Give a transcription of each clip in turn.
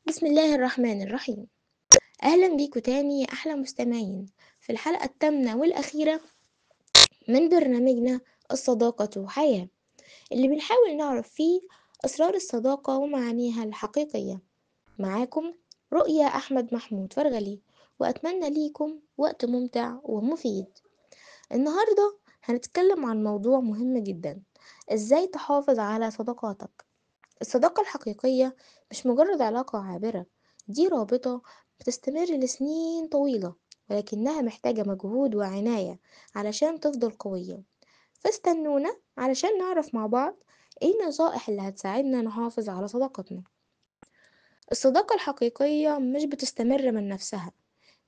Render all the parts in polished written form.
بسم الله الرحمن الرحيم. أهلا بيكم تاني يا أحلى مستمعين في الحلقة الثامنة والأخيرة من برنامجنا الصداقة حياة، اللي بنحاول نعرف فيه أسرار الصداقة ومعانيها الحقيقية. معاكم رؤيا أحمد محمود فرغلي، وأتمنى ليكم وقت ممتع ومفيد. النهاردة هنتكلم عن موضوع مهم جدا: إزاي تحافظ على صداقاتك. الصداقة الحقيقية مش مجرد علاقة عابرة، دي رابطة بتستمر لسنين طويلة، ولكنها محتاجة مجهود وعناية علشان تفضل قوية. فاستنونا علشان نعرف مع بعض ايه النصائح اللي هتساعدنا نحافظ على صداقتنا. الصداقة الحقيقية مش بتستمر من نفسها،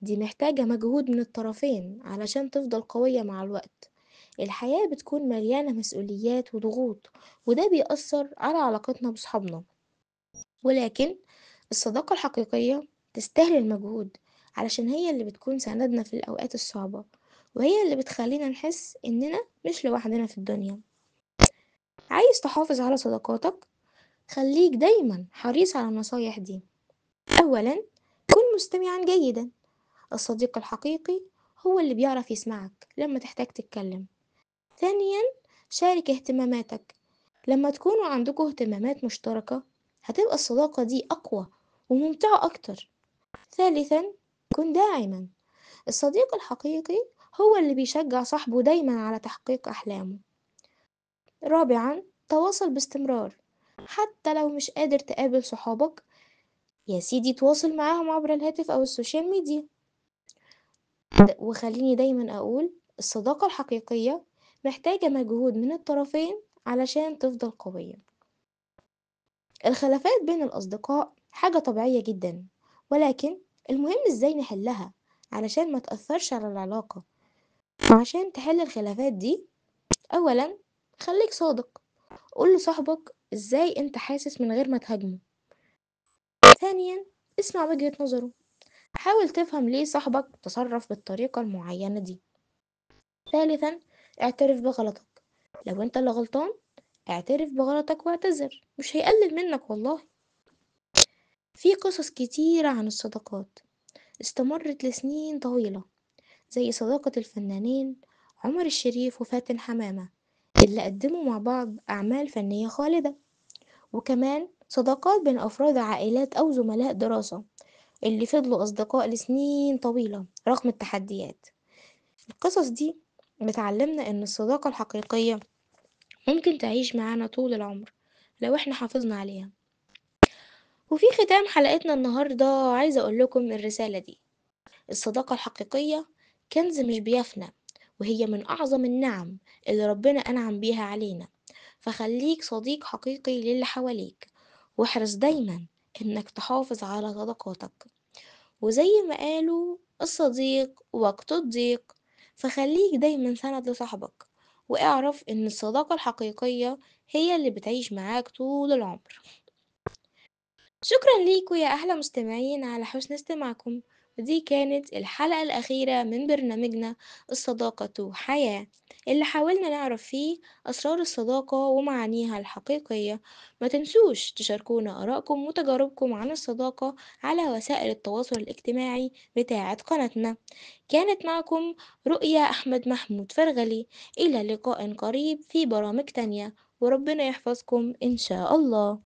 دي محتاجة مجهود من الطرفين علشان تفضل قوية مع الوقت. الحياة بتكون مليانة مسؤوليات وضغوط، وده بيأثر على علاقتنا بصحابنا، ولكن الصداقة الحقيقية تستاهل المجهود، علشان هي اللي بتكون سندنا في الأوقات الصعبة، وهي اللي بتخلينا نحس إننا مش لوحدنا في الدنيا. عايز تحافظ على صداقاتك؟ خليك دايما حريص على النصايح دي. أولا، كن مستمعا جيدا. الصديق الحقيقي هو اللي بيعرف يسمعك لما تحتاج تتكلم. ثانيا، شارك اهتماماتك. لما تكونوا عندكم اهتمامات مشتركة، هتبقى الصداقة دي أقوى وممتعة أكتر. ثالثا، كن داعما. الصديق الحقيقي هو اللي بيشجع صاحبه دايما على تحقيق أحلامه. رابعا، تواصل باستمرار. حتى لو مش قادر تقابل صحابك، يا سيدي تواصل معاهم عبر الهاتف أو السوشيال ميديا. وخليني دايما أقول، الصداقة الحقيقية محتاجة مجهود من الطرفين علشان تفضل قوية. الخلافات بين الأصدقاء حاجة طبيعية جدا، ولكن المهم ازاي نحلها علشان ما تأثرش على العلاقة. وعشان تحل الخلافات دي، أولا خليك صادق، قول لصاحبك ازاي انت حاسس من غير ما تهاجمه. ثانيا، اسمع وجهة نظره، حاول تفهم ليه صاحبك تصرف بالطريقة المعينة دي. ثالثا، اعترف بغلطك. لو انت اللي غلطان، اعترف بغلطك واعتذر، مش هيقلل منك والله. في قصص كتيرة عن الصداقات استمرت لسنين طويلة، زي صداقة الفنانين عمر الشريف وفاتن حمامة اللي قدموا مع بعض أعمال فنية خالدة. وكمان صداقات بين أفراد عائلات أو زملاء دراسة اللي فضلوا أصدقاء لسنين طويلة رغم التحديات. القصص دي بتعلمنا إن الصداقة الحقيقية ممكن تعيش معانا طول العمر لو احنا حافظنا عليها. وفي ختام حلقتنا النهاردة عايزة أقول لكم الرسالة دي: الصداقة الحقيقية كنز مش بيفنى، وهي من أعظم النعم اللي ربنا أنعم بيها علينا. فخليك صديق حقيقي للي حواليك، واحرص دايما إنك تحافظ على صداقاتك. وزي ما قالوا، الصديق وقت الضيق. فخليك دايما سند لصاحبك، واعرف إن الصداقة الحقيقية هي اللي بتعيش معاك طول العمر. شكرا ليكم يا أحلى مستمعين على حسن استماعكم. ودي كانت الحلقة الأخيرة من برنامجنا الصداقة حياة، اللي حاولنا نعرف فيه أسرار الصداقة ومعانيها الحقيقية. ما تنسوش تشاركونا آرائكم وتجاربكم عن الصداقة على وسائل التواصل الاجتماعي بتاعة قناتنا. كانت معكم رؤيا أحمد محمود فرغلي. إلى لقاء قريب في برامج تانية، وربنا يحفظكم إن شاء الله.